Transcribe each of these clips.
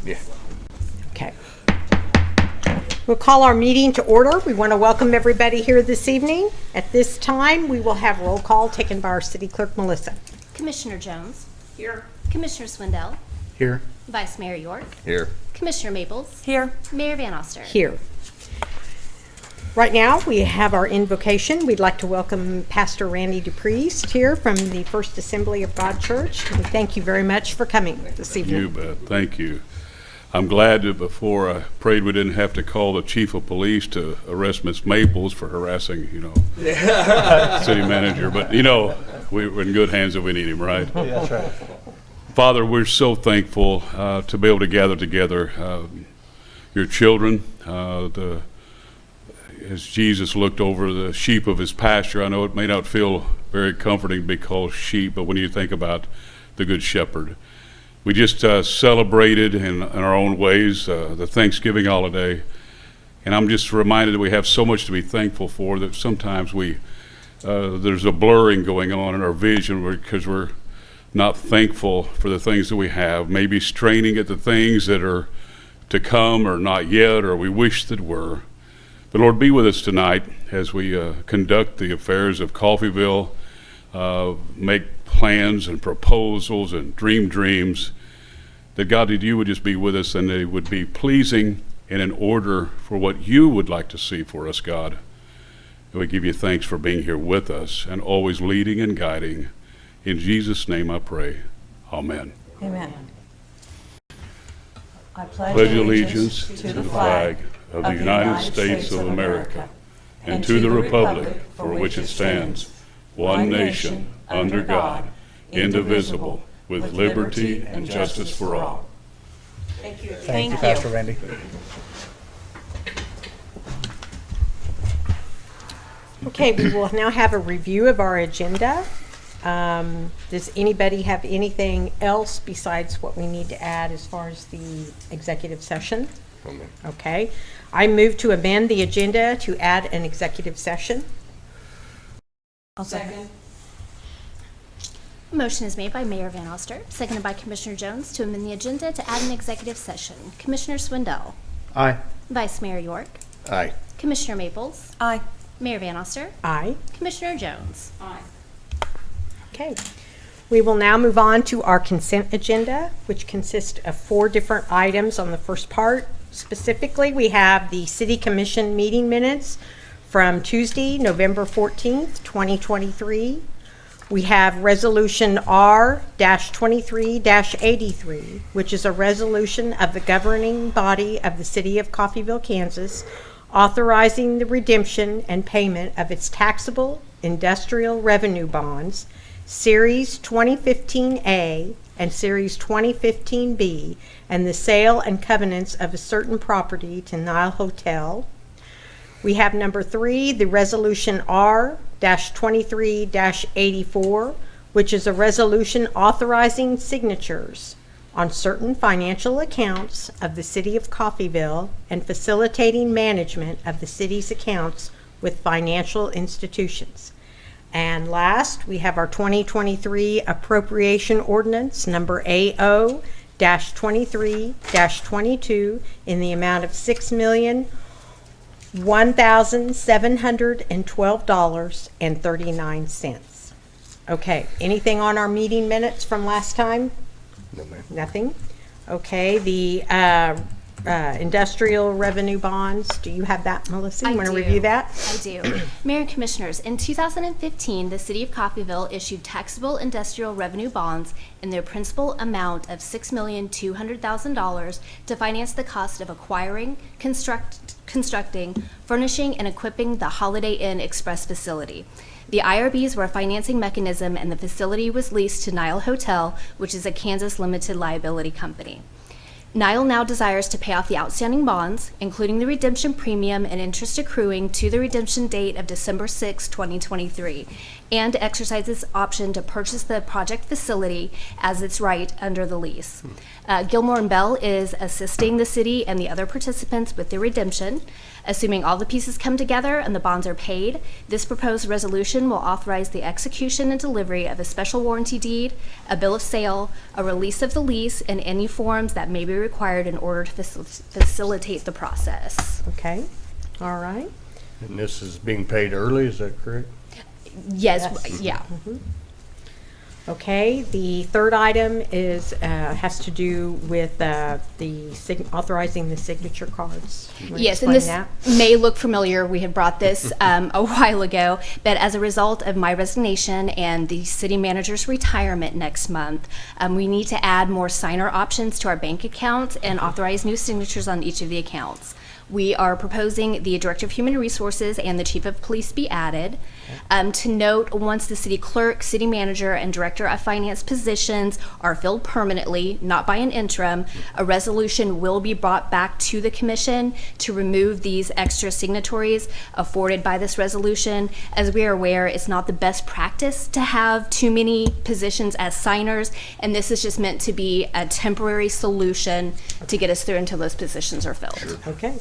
Yeah. Okay. We'll call our meeting to order. We want to welcome everybody here this evening. At this time, we will have roll call taken by our city clerk, Melissa. Commissioner Jones. Here. Commissioner Swindell. Here. Vice Mayor York. Here. Commissioner Maples. Here. Mayor Van Oster. Here. Right now, we have our invocation. We'd like to welcome Pastor Randy DePriest here from the First Assembly of God Church. We thank you very much for coming this evening. You bet. Thank you. I'm glad that before I prayed we didn't have to call the chief of police to arrest Miss Maples for harassing, city manager. But, we're in good hands if we need him, right? Yeah, that's right. Father, we're so thankful to be able to gather together your children. As Jesus looked over the sheep of his pasture, I know it may not feel very comforting to be called sheep, but when you think about the Good Shepherd, we just celebrated in our own ways the Thanksgiving holiday, and I'm just reminded that we have so much to be thankful for that sometimes there's a blurring going on in our vision because we're not thankful for the things that we have, maybe straining at the things that are to come or not yet or we wish that were. But Lord, be with us tonight as we conduct the affairs of Coffeyville, make plans and proposals and dream dreams, that God, that you would just be with us and they would be pleasing and in order for what you would like to see for us, God. And we give you thanks for being here with us and always leading and guiding. In Jesus' name I pray. Amen. Amen. I Pledge allegiance to the flag of the United States of America and to the republic for which it stands, one nation, under God, indivisible, with liberty and justice for all. Thank you. Thank you, Pastor Randy. Okay, we will now have a review of our agenda. Does anybody have anything else besides what we need to add as far as the executive session? Okay. I move to amend the agenda to add an executive session. I'll second. Motion is made by Mayor Van Oster, seconded by Commissioner Jones to amend the agenda to add an executive session. Commissioner Swindell. Aye. Vice Mayor York. Aye. Commissioner Maples. Aye. Mayor Van Oster. Aye. Commissioner Jones. Aye. Okay. We will now move on to our consent agenda, which consists of 4 different items on the first part. Specifically, we have the City Commission meeting minutes from Tuesday, November 14th, 2023. We have Resolution R-23-83, which is a resolution of the governing body of the City of Coffeyville, Kansas, authorizing the redemption and payment of its taxable industrial revenue bonds, Series 2015A and Series 2015B, and the sale and covenants of a certain property to Nile Hotel. We have number 3, the Resolution R-23-84, which is a resolution authorizing signatures on certain financial accounts of the City of Coffeyville and facilitating management of the city's accounts with financial institutions. And last, we have our 2023 appropriation ordinance number AO-23-22 in the amount of $6,001,712.39. Okay, anything on our meeting minutes from last time? No, ma'am. Nothing? Okay, the industrial revenue bonds, do you have that, Melissa? You want to review that? I do. Mayor and Commissioners, in 2015, the City of Coffeyville issued taxable industrial revenue bonds in their principal amount of $6,200,000 to finance the cost of acquiring, constructing, furnishing, and equipping the Holiday Inn Express facility. The IRBs were a financing mechanism, and the facility was leased to Nile Hotel, which is a Kansas limited liability company. Nile now desires to pay off the outstanding bonds, including the redemption premium and interest accruing to the redemption date of December 6, 2023, and exercise its option to purchase the project facility as its right under the lease. Gilmore & Bell is assisting the city and the other participants with the redemption. Assuming all the pieces come together and the bonds are paid, this proposed resolution will authorize the execution and delivery of a special warranty deed, a bill of sale, a release of the lease, and any forms that may be required in order to facilitate the process. Okay, all right. And this is being paid early, is that correct? Yes, Yes. yeah. Okay, the third item is, has to do with authorizing the signature cards. You wanna Yes, and explain this that? may look familiar. We had brought this a while ago, but as a result of my resignation and the city manager's retirement next month, we need to add more signer options to our bank accounts and authorize new signatures on each of the accounts. We are proposing the Director of Human Resources and the Chief of Police be added. To note, once the city clerk, city manager, and Director of Finance positions are filled permanently, not by an interim, a resolution will be brought back to the commission to remove these extra signatories afforded by this resolution. As we are aware, it's not the best practice to have too many positions as signers, and this is just meant to be a temporary solution to get us through until those positions are filled. Okay,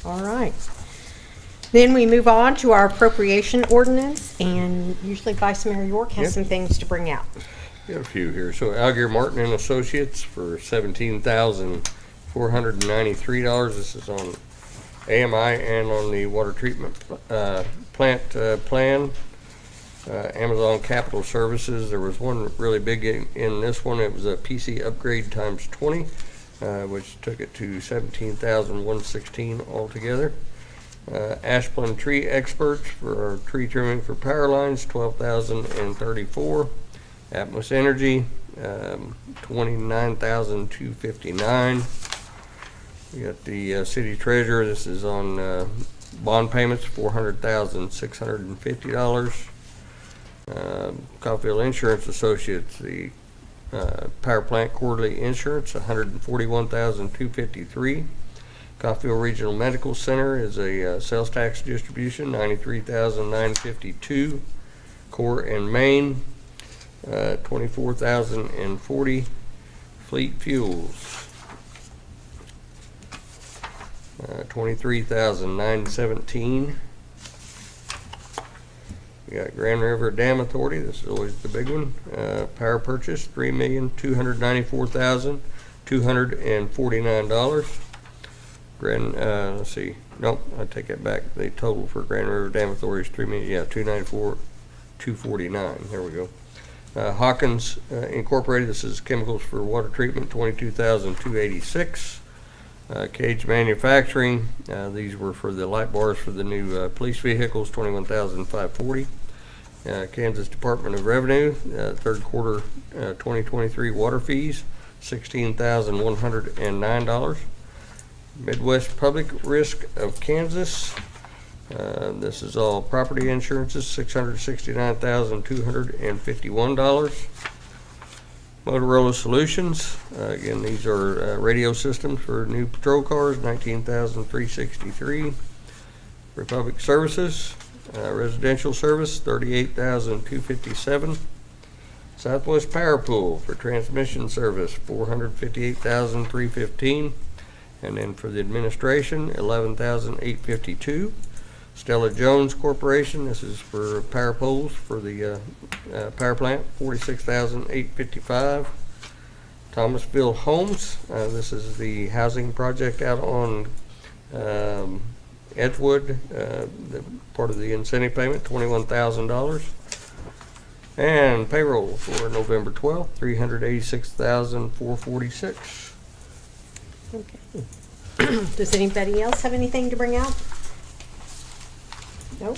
all right. Then we move on to our appropriation ordinance, and usually Vice Mayor York has Yep. some things to bring out. Got a few here. So Algier Martin and Associates for $17,493. This is on AMI and on the water treatment plant plan. Amazon Capital Services, there was one really big in this one. It was a PC upgrade times 20, which took it to $17,116 altogether. Ashplin Tree Experts for our tree trimming for power lines, $12,034. Atmos Energy, $29,259. We got the city treasurer. This is on bond payments, $400,650. Coffeyville Insurance Associates, the power plant quarterly insurance, $141,253. Coffeyville Regional Medical Center is a sales tax distribution, $93,952. Core and Main, $24,040. Fleet Fuels, $23,917. We got Grand River Dam Authority. This is always the big one. Power purchase, $3,294,249. Let's see. Nope, I take it back. The total for Grand River Dam Authority is $294,249. There we go. Hawkins Incorporated. This is chemicals for water treatment, $22,286. Cage Manufacturing. These were for the light bars for the new police vehicles, $21,540. Kansas Department of Revenue, third quarter 2023 water fees, $16,109. Midwest Public Risk of Kansas. This is all property insurances, $669,251. Motorola Solutions. Again, these are radio systems for new patrol cars, $19,363. Republic Services, residential service, $38,257. Southwest Power Pool for transmission service, $458,315. And then for the administration, $11,852. Stella Jones Corporation, this is for power poles for the power plant, $46,855. Thomasville Homes, this is the housing project out on Edgewood, the part of the incentive payment, $21,000. And payroll for November 12th, $386,446. Okay. Does anybody else have anything to bring out? Nope.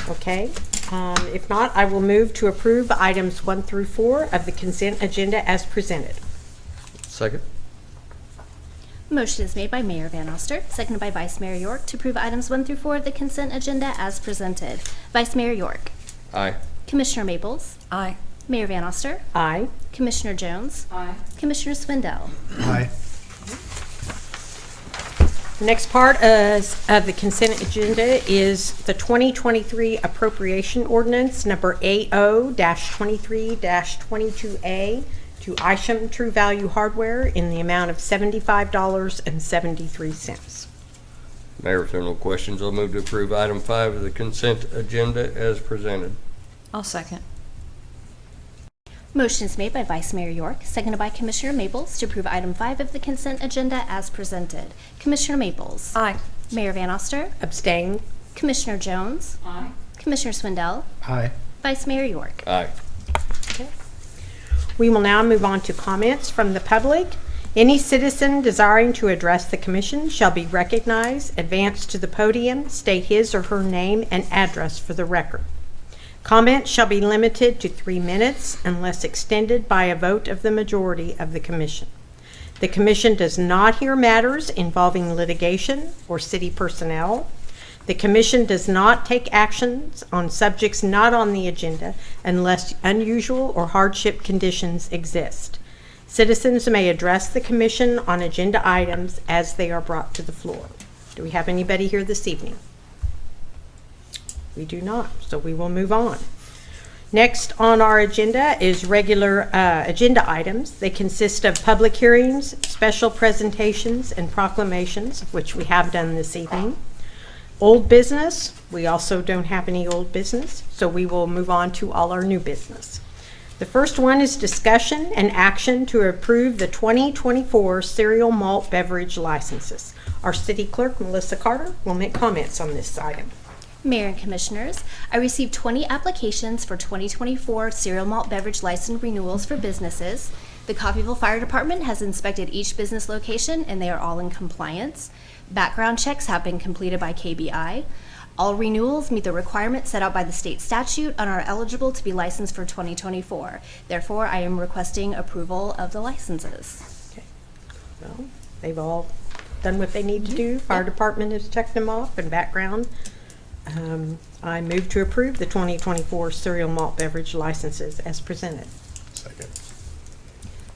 Okay. If not, I will move to approve items 1 through 4 of the consent agenda as presented. Second. Motion is made by Mayor Van Oster, seconded by Vice Mayor York to approve items 1 through 4 of the consent agenda as presented. Vice Mayor York. Aye. Commissioner Maples. Aye. Mayor Van Oster. Aye. Commissioner Jones. Aye. Commissioner Swindell. Aye. The next part of the consent agenda is the 2023 appropriation ordinance number AO-23-22A to Isham True Value Hardware in the amount of $75.73. Mayor, if there are no questions, I'll move to approve item 5 of the consent agenda as presented. I'll second. Motion is made by Vice Mayor York, seconded by Commissioner Maples to approve item 5 of the consent agenda as presented. Commissioner Maples. Aye. Mayor Van Oster. Abstain? Commissioner Jones. Aye. Commissioner Swindell. Aye. Vice Mayor York. Aye. We will now move on to comments from the public. Any citizen desiring to address the commission shall be recognized, advance to the podium, state his or her name and address for the record. Comments shall be limited to 3 minutes unless extended by a vote of the majority of the commission. The commission does not hear matters involving litigation or city personnel. The commission does not take actions on subjects not on the agenda unless unusual or hardship conditions exist. Citizens may address the commission on agenda items as they are brought to the floor. Do we have anybody here this evening? We do not, so we will move on. Next on our agenda is regular agenda items. They consist of public hearings, special presentations, and proclamations, which we have done this evening. Old business, we also don't have any old business, so we will move on to all our new business. The first one is discussion and action to approve the 2024 cereal malt beverage licenses. Our city clerk, Melissa Carter, will make comments on this item. Mayor and Commissioners, I received 20 applications for 2024 cereal malt beverage license renewals for businesses. The Coffeyville Fire Department has inspected each business location and they are all in compliance. Background checks have been completed by KBI. All renewals meet the requirements set out by the state statute and are eligible to be licensed for 2024. Therefore, I am requesting approval of the licenses. Okay. Well, they've all done what they need to do. Fire department has checked them off and background. I move to approve the 2024 cereal malt beverage licenses as presented. Second.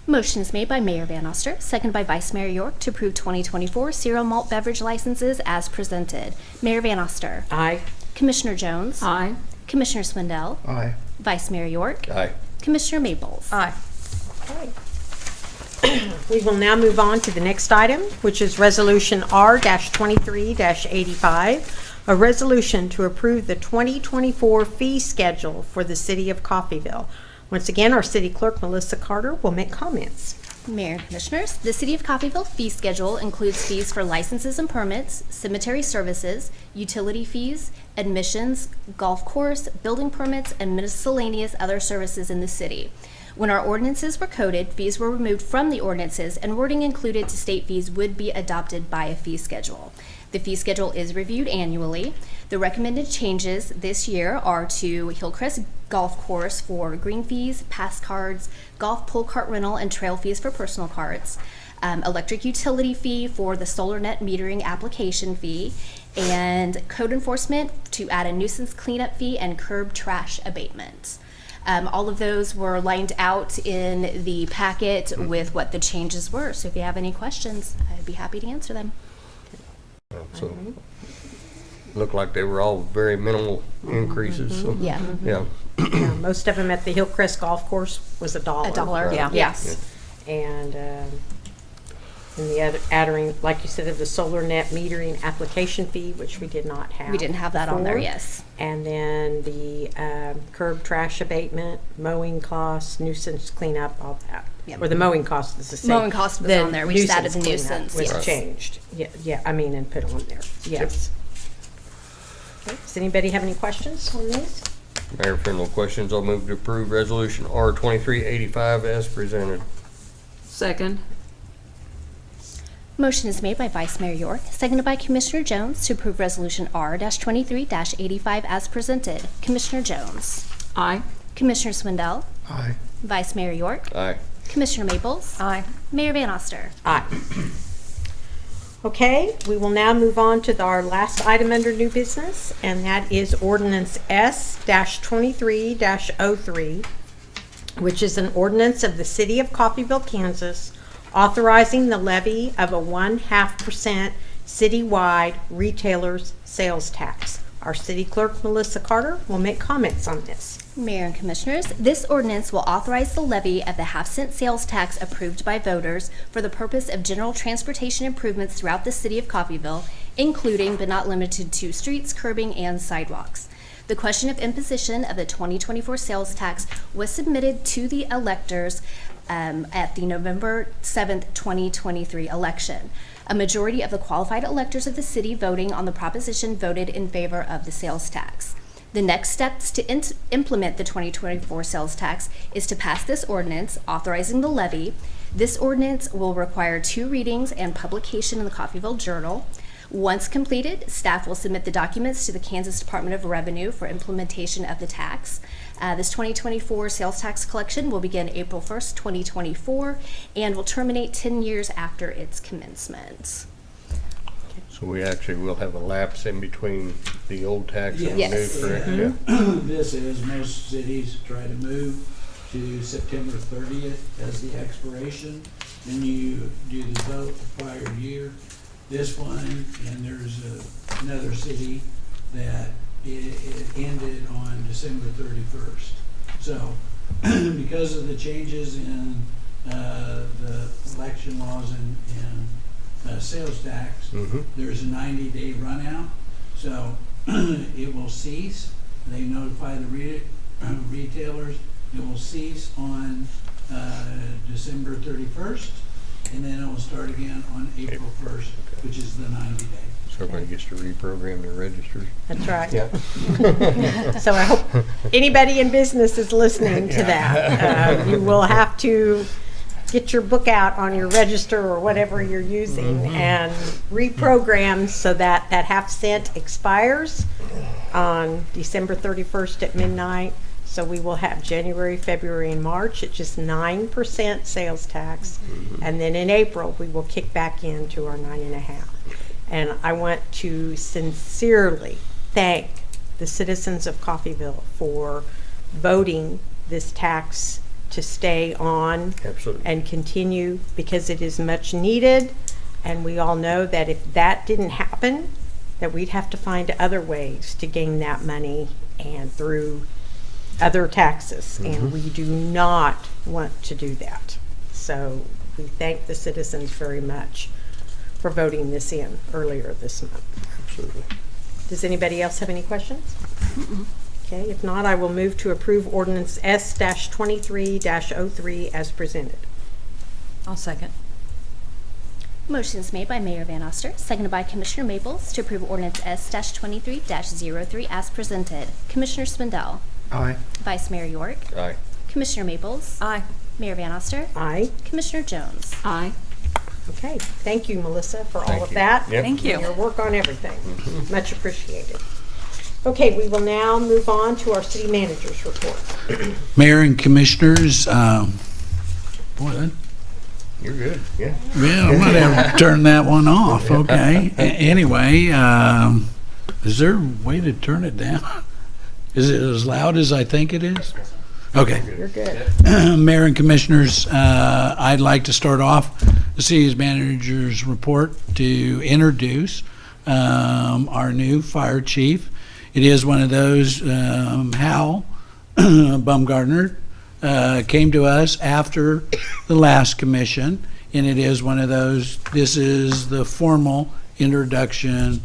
Motion is made by Mayor Van Oster, seconded by Vice Mayor York to approve 2024 cereal malt beverage licenses as presented. Mayor Van Oster. Aye. Commissioner Jones. Aye. Commissioner Swindell. Aye. Vice Mayor York. Aye. Commissioner Maples. Aye. We will now move on to the next item, which is Resolution R-23-85, a resolution to approve the 2024 fee schedule for the city of Coffeyville. Once again, our city clerk, Melissa Carter, will make comments. Mayor and Commissioners, the City of Coffeyville fee schedule includes fees for licenses and permits, cemetery services, utility fees, admissions, golf course, building permits, and miscellaneous other services in the city. When our ordinances were coded, fees were removed from the ordinances and wording included to state fees would be adopted by a fee schedule. The fee schedule is reviewed annually. The recommended changes this year are to Hillcrest Golf Course for green fees, pass cards, golf pull cart rental, and trail fees for personal carts, electric utility fee for the SolarNet metering application fee, and code enforcement to add a nuisance cleanup fee and curb trash abatement. All of those were lined out in the packet with what the changes were. So if you have any questions, I'd be happy to answer them. So, looked like they were all very minimal increases, so. Yeah. Yeah. Yeah, most of them at the Hillcrest Golf Course was $1. $1, Yeah. yes. And the other, adding, like you said, of the SolarNet metering application fee, which we did not have. We didn't have that on there, before. yes. And then the curb trash abatement, mowing costs, nuisance cleanup, all that. Yep. Or the mowing cost is the same. Mowing cost was The on there. We just added the nuisance nuisance, cleanup was yes. changed. Yeah, I mean, and put on there, yes. Okay, does anybody have any questions on these? Mayor, if there are no questions, I'll move to approve Resolution R-2385 as presented. Second. Motion is made by Vice Mayor York, seconded by Commissioner Jones to approve Resolution R-23-85 as presented. Commissioner Jones. Aye. Commissioner Swindell. Aye. Vice Mayor York. Aye. Commissioner Maples. Aye. Mayor Van Oster. Aye. Okay, we will now move on to our last item under new business, and that is Ordinance S-23-03, which is an ordinance of the City of Coffeyville, Kansas, authorizing the levy of a 0.5% citywide retailer's sales tax. Our city clerk, Melissa Carter, will make comments on this. Mayor and Commissioners, this ordinance will authorize the levy of the half-cent sales tax approved by voters for the purpose of general transportation improvements throughout the City of Coffeyville, including but not limited to streets, curbing, and sidewalks. The question of imposition of the 2024 sales tax was submitted to the electors at the November 7th, 2023 election. A majority of the qualified electors of the city voting on the proposition voted in favor of the sales tax. The next steps to implement the 2024 sales tax is to pass this ordinance authorizing the levy. This ordinance will require 2 readings and publication in the Coffeyville Journal. Once completed, staff will submit the documents to the Kansas Department of Revenue for implementation of the tax. This 2024 sales tax collection will begin April 1st, 2024, and will terminate 10 years after its commencement. So we actually will have a lapse in between the old tax and the new, Yes. correct? Yeah. Yeah. This is, most cities try to move to September 30th as the expiration, then you do the vote the prior year. This one, and there's another city that it ended on December 31st. So, because of the changes in the election laws and sales tax, Mhm. there's a 90-day run out. So, it will cease. They notify the retailers. It will cease on December 31st, and then it will start again on April 1st, which is the 90 days. So everybody gets to reprogram their registers. That's right. Yeah. So I hope anybody in business is listening to that. You will have to get your book out on your register or whatever you're using and reprogram so that that half-cent expires on December 31st at midnight. So we will have January, February, and March at just 9% sales tax. And then in April, we will kick back into our 9.5%. And I want to sincerely thank the citizens of Coffeyville for voting this tax to stay on Absolutely. and continue, because it is much needed. And we all know that if that didn't happen, that we'd have to find other ways to gain that money and through other taxes. And we do not want to do that. So we thank the citizens very much for voting this in earlier this month. Absolutely. Does anybody else have any questions? Okay, if not, I will move to approve ordinance S-23-03 as presented. I'll second. Motion's made by Mayor Van Oster, seconded by Commissioner Maples to approve ordinance S-23-03 as presented. Commissioner Swindell, Aye. Vice Mayor York, Aye. Commissioner Maples, Aye. Mayor Van Oster, Aye. Commissioner Jones. Aye. Okay, thank you, Melissa, for all Thank of you. that. Yep. Thank you. And your work on everything. Much appreciated. Okay, we will now move on to our city manager's report. Mayor and Commissioners, boy, You're good. Yeah. yeah, I might have to turn that one off, okay. Anyway, is there a way to turn it down? Is it as loud as I think it is? Okay. You're good. Mayor and Commissioners, I'd like to start off the city's manager's report to introduce our new fire chief. It is one of those, Hal Baumgartner came to us after the last commission, and it is one of those, this is the formal introduction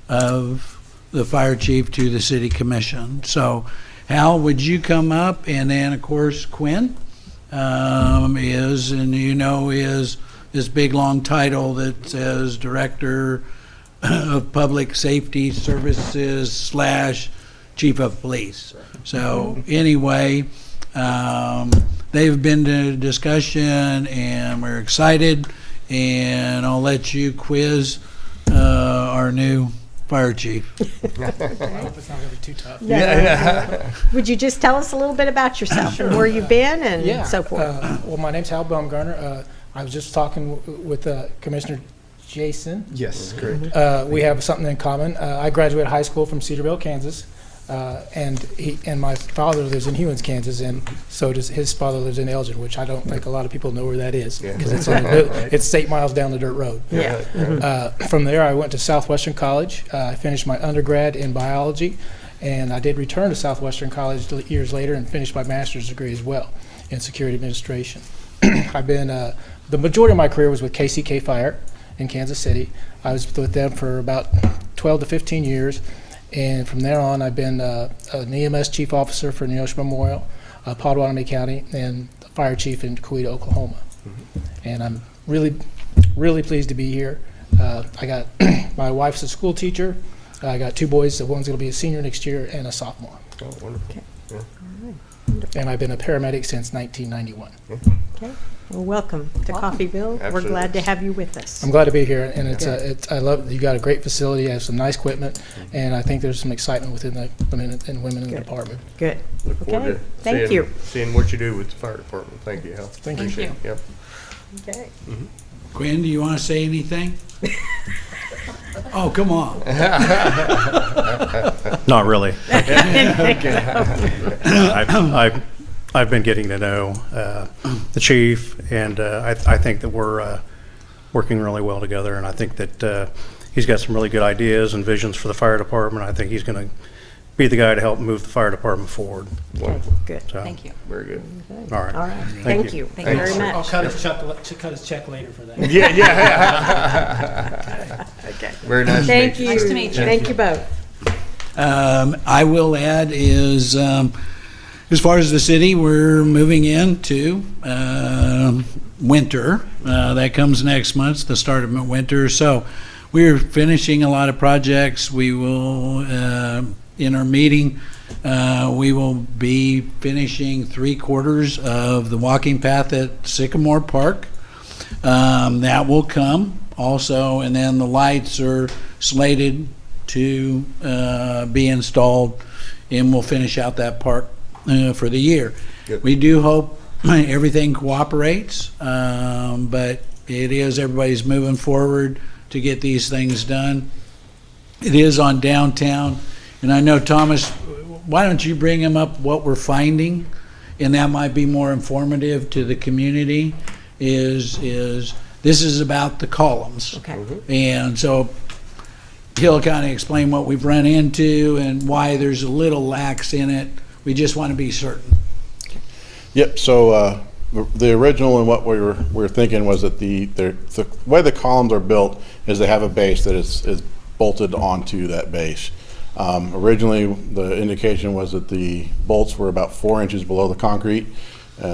of the fire chief to the city commission. So Hal, would you come up? And then, of course, Quinn is, and you know, is this big, long title that says Director of Public Safety Services / Chief of Police. So anyway, they've been to discussion, and we're excited, and I'll let you quiz our new fire chief. Would you just tell us a little bit about yourself and where you've been and so forth? Well, my name's Hal Baumgartner. I was just talking with Commissioner Jason. Yes, correct. We have something in common. I graduated high school from Cedarville, Kansas, and my father lives in Hewins, Kansas, and so does his father lives in Elgin, which I don't think a lot of people know where that is, because it's 8 miles down the dirt road. Yeah. From there, I went to Southwestern College. I finished my undergrad in biology, and I did return to Southwestern College years later and finished my master's degree as well in security administration. I've been, the majority of my career was with KCK Fire in Kansas City. I was with them for about 12 to 15 years, And from there on, I've been an EMS chief officer for Neosho Memorial, Potawatomi County, and the fire chief in Coweta, Oklahoma. And I'm really, really pleased to be here. I got my wife's a school teacher. I got 2 boys. One's going to be a senior next year and a sophomore. Oh, wonderful. And I've been a paramedic since 1991. Okay. Well, welcome to Coffeyville. We're Absolutely. glad to have you with us. I'm glad to be here, and I love you got a great facility. You have some nice equipment, and I think there's some excitement within the women in the Good. department. Good. Look forward Okay. to Thank seeing, you. seeing what you do with the fire department. Thank you, Hal. Thank you. Appreciate it. Yep. Okay. Quinn, do you want to say anything? Oh, come on. Not really. I've been getting to know the chief, and I think that we're working really well together, and I think that he's got some really good ideas and visions for the fire department. I think he's going to be the guy to help move the fire department forward. Wonderful. Good. So, Thank you. Very good. all right. All right. Thank Thank you. you. Thank Thank you. you very I'll much. cut his check later for that. Yeah. Okay. Very nice. Thank to you. meet Nice to meet you. Thank you both. I will add is, as far as the city, we're moving into winter. That comes next month, the start of winter. So we're finishing a lot of projects. We will, in our meeting, we will be finishing 3/4 of the walking path at Sycamore Park. That will come also, and then the lights are slated to be installed, and we'll finish out that part for the year. Good. We do hope everything cooperates, but it is, everybody's moving forward to get these things done. It is on downtown, and I know, Thomas, why don't you bring him up what we're finding, and that might be more informative to the community, is this is about the columns. Okay. And so he'll kind of explain what we've run into and why there's a little lax in it. We just want to be certain. Yep, so the original and what we were thinking was that the way the columns are built is they have a base that is bolted onto that base. Originally, the indication was that the bolts were about 4 inches below the concrete,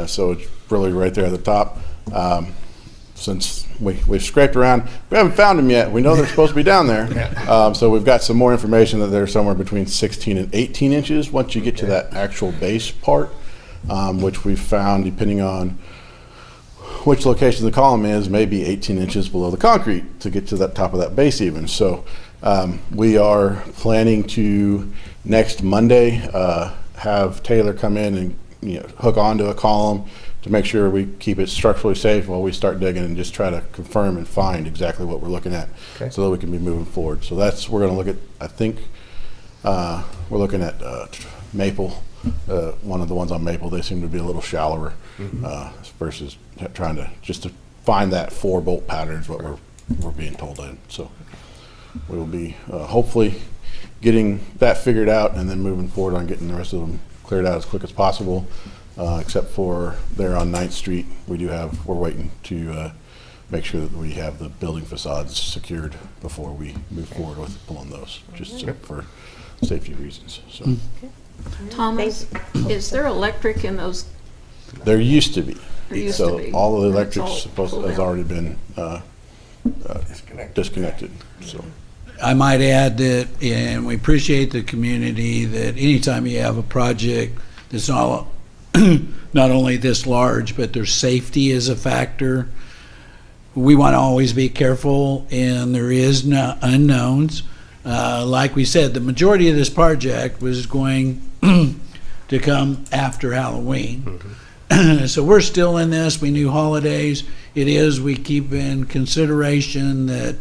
so it's really right there at the top. Since we've scraped around, we haven't found them yet. We know they're supposed to be down there. So we've got some more information that they're somewhere between 16 and 18 inches once you get to that actual base part, which we've found, depending on which location the column is, maybe 18 inches below the concrete to get to that top of that base even. So we are planning to, next Monday, have Taylor come in and hook onto a column to make sure we keep it structurally safe while we start digging and just try to confirm and find exactly what we're looking at, Okay. so that we can be moving forward. So we're going to look at, I think, we're looking at Maple, one of the ones on Maple. They seem to be a little shallower versus trying to just to find that 4-bolt pattern is what we're being told in. So we will be hopefully getting that figured out and then moving forward on getting the rest of them cleared out as quick as possible. Except for there on 9th Street, we're waiting to make sure that we have the building facades secured before we move forward with pulling those, just for safety reasons. So Thomas, is there electric in those? there used to be. There used So to be. all of the That's electrics all pulled has out. already been disconnected. So I might add that, and we appreciate the community, that anytime you have a project that's not only this large, but there's safety is a factor. We want to always be careful, and there is no unknowns. Like we said, the majority of this project was going to come after Halloween. So we're still in this. We knew holidays. We keep in consideration that,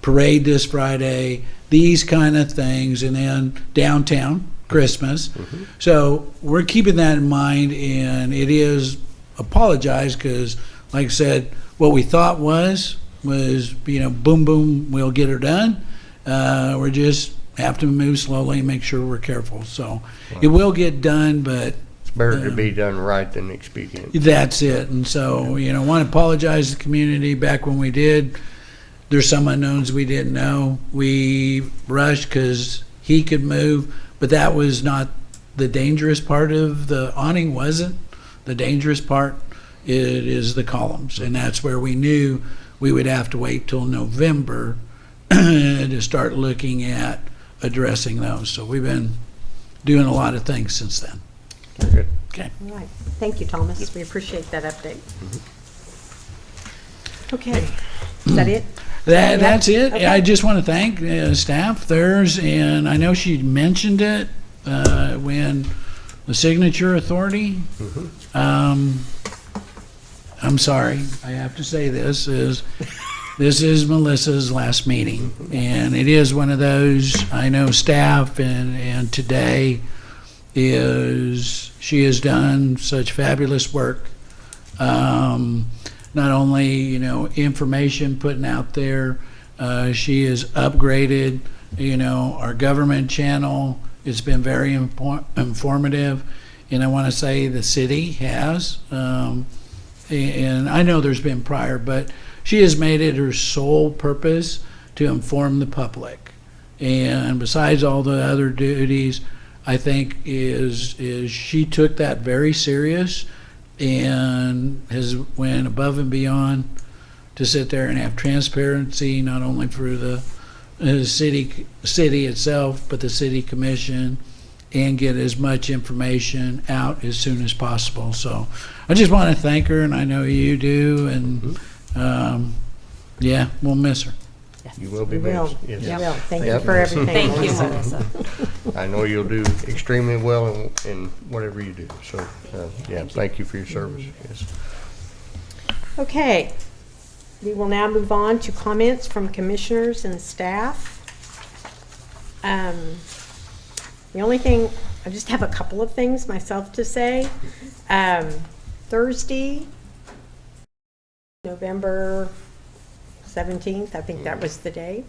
parade this Friday, these kind of things, and then downtown, Christmas. So we're keeping that in mind, and it is apologize because, like I said, what we thought was boom, boom, we'll get her done. We're just have to move slowly and make sure we're careful. So it will get done, but It's better to be done right than expedient. that's it. And so, want to apologize to the community back when we did. There's some unknowns we didn't know. We rushed because he could move, but that was not the dangerous part of the awning, wasn't. The dangerous part it is the columns, and that's where we knew we would have to wait till November to start looking at addressing those. So we've been doing a lot of things since then. Good. Okay. All right. Thank you, Thomas. We appreciate that update. Okay. Is that it? That's it. Okay. I just want to thank staff, theirs, and I know she mentioned it when the signature authority. I'm sorry, I have to say this is Melissa's last meeting, and it is one of those. I know staff and today she has done such fabulous work. Not only, information putting out there, she has upgraded, our government channel. It's been very informative. And I want to say the city has, and I know there's been prior, but she has made it her sole purpose to inform the public. And besides all the other duties, I think is she took that very serious and has went above and beyond to sit there and have transparency, not only for the city itself, but the city commission, and get as much information out as soon as possible. So I just want to thank her, and I know you do, and yeah, we'll miss her. You will be We will. missed. You Yes. will. Thank you Yep. for everything. Thank you, Melissa. Melissa. I know you'll do extremely well in whatever you do. So, yeah, thank you for your service. Yes. Okay. We will now move on to comments from commissioners and staff. The only thing, I just have a couple of things myself to say. Thursday, November 17th, I think that was the day.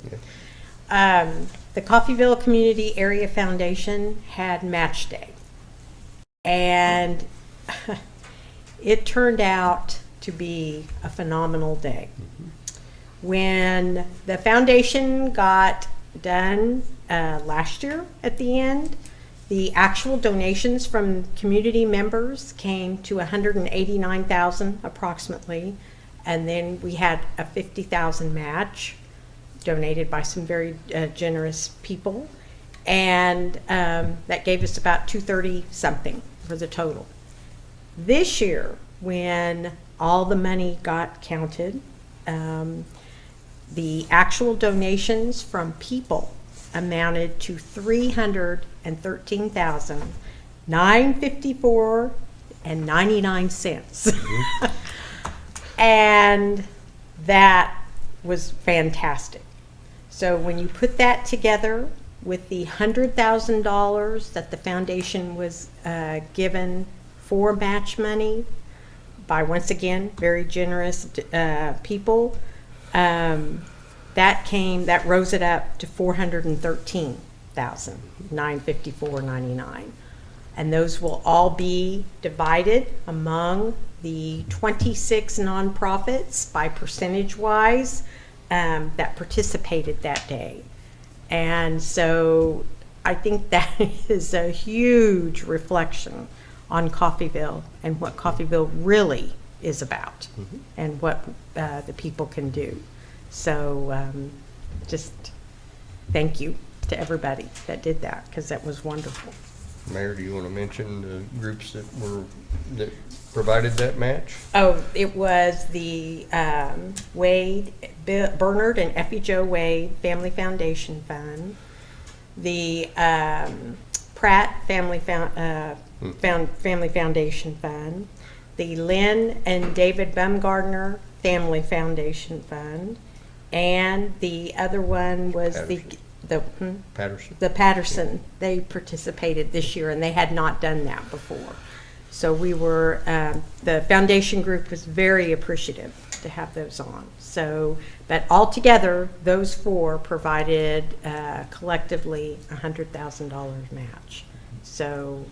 The Coffeyville Community Area Foundation had match day. And it turned out to be a phenomenal day. When the foundation got done last year at the end, the actual donations from community members came to $189,000 approximately, and then we had a $50,000 match donated by some very generous people, and that gave us about $230 something for the total. This year, when all the money got counted, the actual donations from people amounted to $313,954.99. And that was fantastic. So when you put that together with the $100,000 that the foundation was given for match money by, once again, very generous people, that rose it up to $413,954.99. And those will all be divided among the 26 nonprofits by percentage-wise that participated that day. And so I think that is a huge reflection on Coffeyville and what Coffeyville really is about, and what the people can do. So just thank you to everybody that did that, because that was wonderful. Mayor, do you want to mention the groups that provided that match? Oh, it was the Wade, Bernard and Effie Joe Wade Family Foundation Fund, the Pratt Family Foundation Fund, the Lynn and David Bumgardner Family Foundation Fund, and the other one was Patterson. the Patterson. They participated this year, and they had not done that before. So we were, the foundation group was very appreciative to have those on. So, but altogether, those four provided collectively $100,000 match. So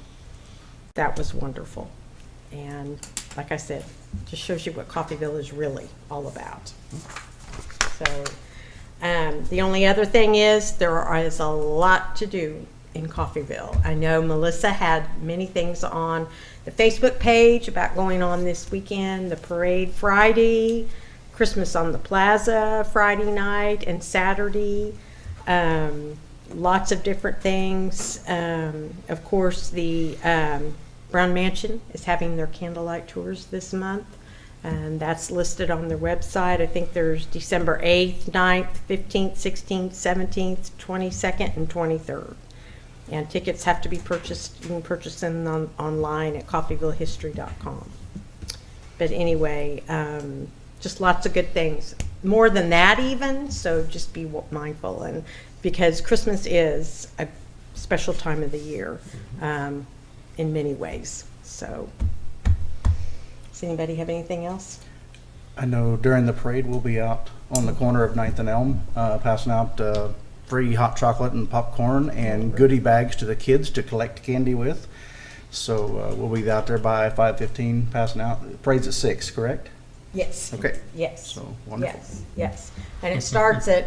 that was wonderful. And like I said, just shows you what Coffeyville is really all about. So The only other thing is there is a lot to do in Coffeyville. I know Melissa had many things on the Facebook page about going on this weekend, the parade Friday, Christmas on the Plaza Friday night and Saturday. Lots of different things. Of course, the Brown Mansion is having their candlelight tours this month, and that's listed on their website. I think there's December 8th, 9th, 15th, 16th, 17th, 22nd, and 23rd. And tickets have to be purchased. You can purchase them online at coffeyvillehistory.com. But anyway, just lots of good things. More than that even, so just be mindful. And because Christmas is a special time of the year in many ways. So, does anybody have anything else? I know during the parade we'll be out on the corner of 9th and Elm passing out free hot chocolate and popcorn and goodie bags to the kids to collect candy with. So we'll be out there by 5:15 passing out. The parade's at 6, correct? Yes. Okay. Yes. So wonderful. Yes, yes. And it starts at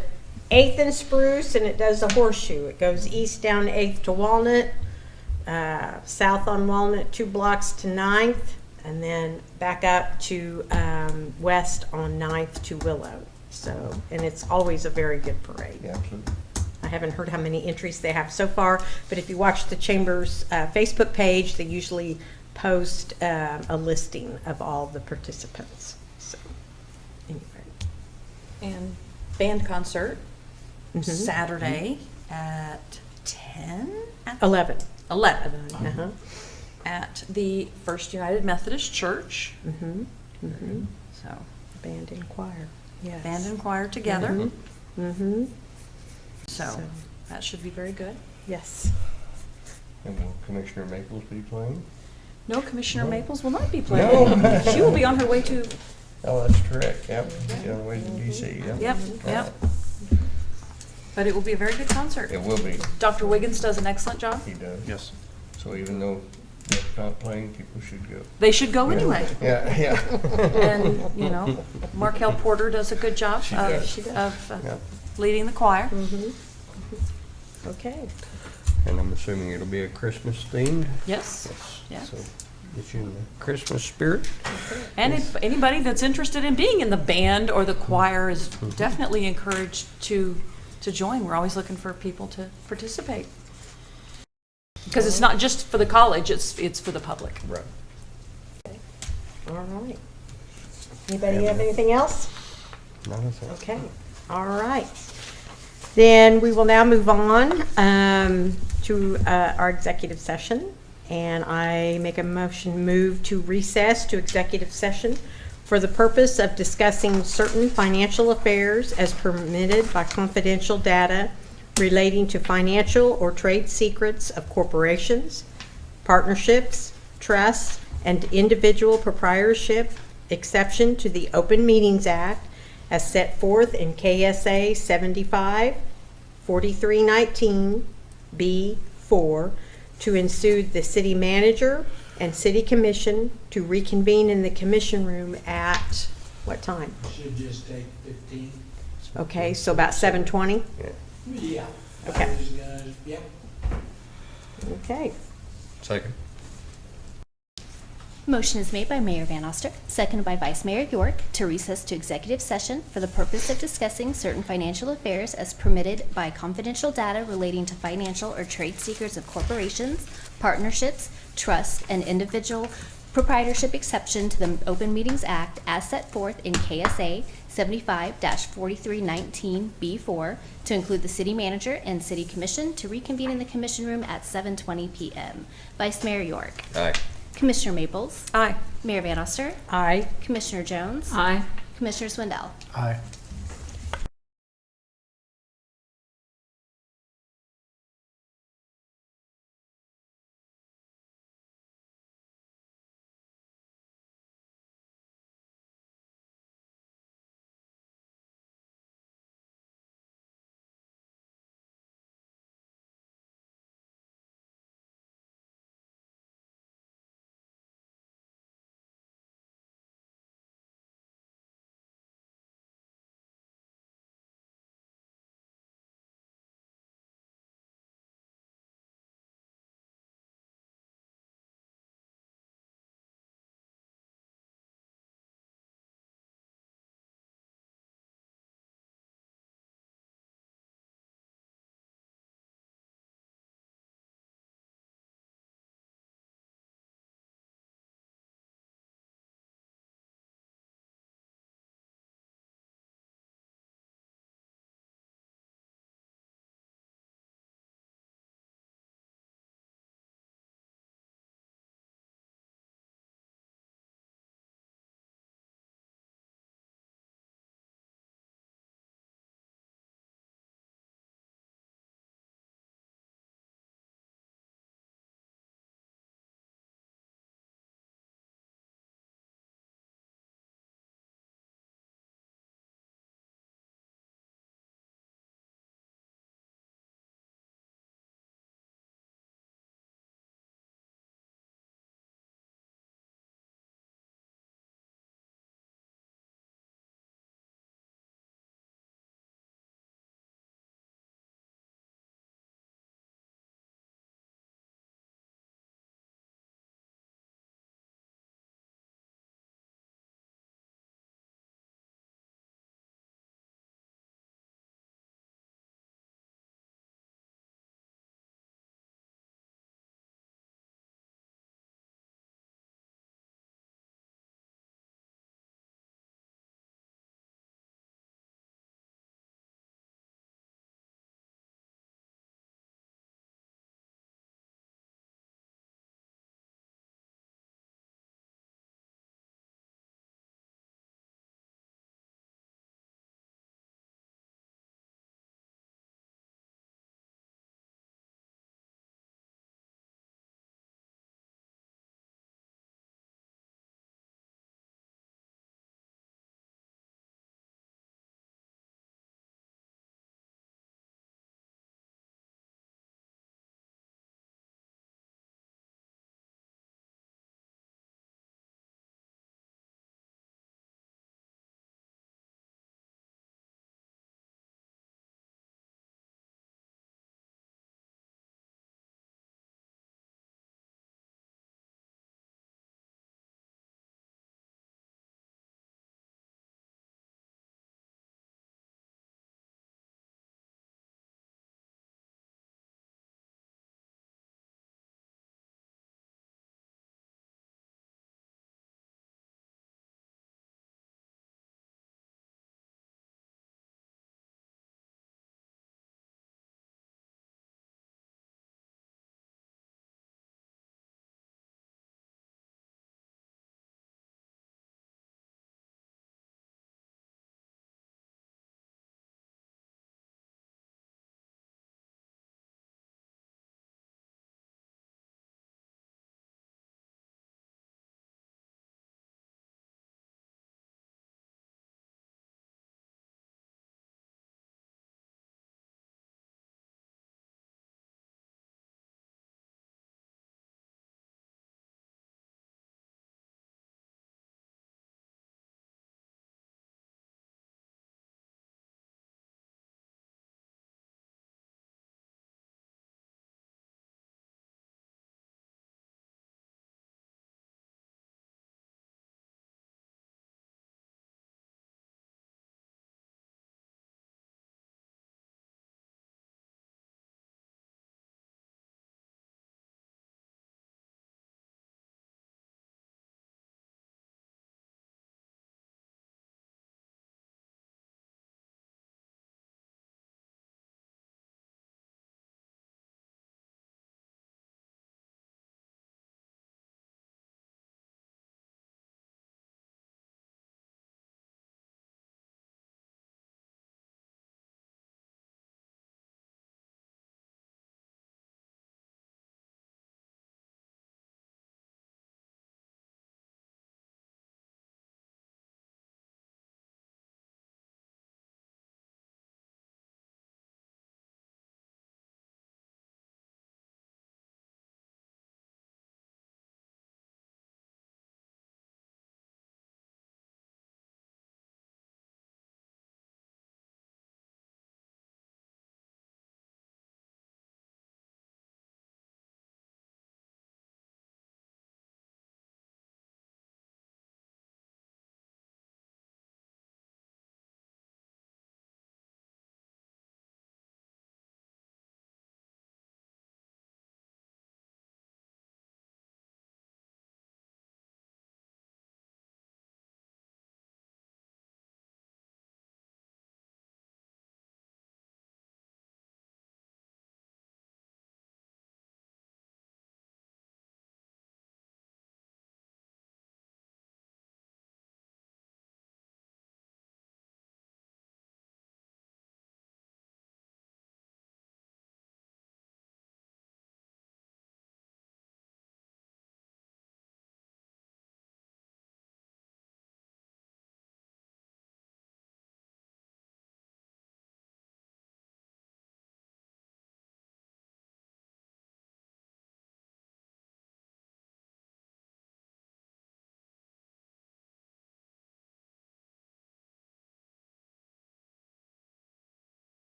8th and Spruce, and it does a horseshoe. It goes east down 8th to Walnut, south on Walnut 2 blocks to 9th, and then back up to west on 9th to Willow. So, and it's always a very good parade. Yeah, absolutely. I haven't heard how many entries they have so far, but if you watch the Chamber's Facebook page, they usually post a listing of all the participants. So, anyway. And band concert Mhm. Saturday at 10? 11. 11. Uh-huh. At the First United Methodist Church. Mm-hmm. Mm-hmm. So, Band and choir. Yes. band and choir together. Mm-hmm. Mm-hmm. So, that should be very good. Yes. And will Commissioner Maples be playing? No, Commissioner Maples will not be playing. No. She will be on her way to, Oh, that's correct, yep. She's on the way to DC, yep. yep, yep. But it will be a very good concert. It will be, Dr. Wiggins does an excellent job. he does. Yes. So even though they're not playing, people should go. They should go anyway. Yeah, yeah. And, you know, Markel Porter does a good job does. She does. of Yeah. leading the choir. Mm-hmm. Okay. And I'm assuming it'll be a Christmas themed? Yes. Yeah. So get you in the Christmas spirit. And if anybody that's interested in being in the band or the choir is definitely encouraged to join. We're always looking for people to participate. Because it's not just for the college, it's for the public. Right. All right. Anybody have anything else? Not a thing. Okay. All right. Then we will now move on to our executive session. And I make a motion move to recess to executive session for the purpose of discussing certain financial affairs as permitted by confidential data relating to financial or trade secrets of corporations, partnerships, trusts, and individual proprietorship, exception to the Open Meetings Act as set forth in KSA 75-4319 B4, to ensued the city manager and city commission to reconvene in the commission room at what time? Should just take 15. Okay, so about 7:20? Yeah. Okay. I was gonna- Yep. Okay. Second. Motion is made by Mayor Van Oster, seconded by Vice Mayor York, to recess to executive session for the purpose of discussing certain financial affairs as permitted by confidential data relating to financial or trade secrets of corporations, partnerships, trusts, and individual proprietorship exception to the Open Meetings Act as set forth in KSA 75-4319 B4, to include the city manager and city commission to reconvene in the commission room at 7:20 p.m. Vice Mayor York. Aye. Commissioner Maples. Aye. Mayor Van Oster. Aye. Commissioner Jones. Aye. Commissioner Swindell. Aye.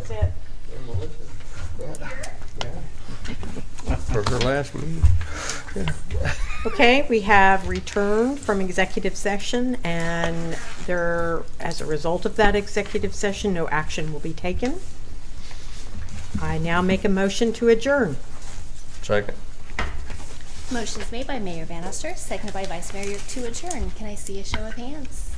That's it. For her last meeting. Okay, we have returned from executive session, and there, as a result of that executive session, no action will be taken. I now make a motion to adjourn. Second. Motion is made by Mayor Bannister, seconded by Vice Mayor Yurk to adjourn. Can I see a show of hands?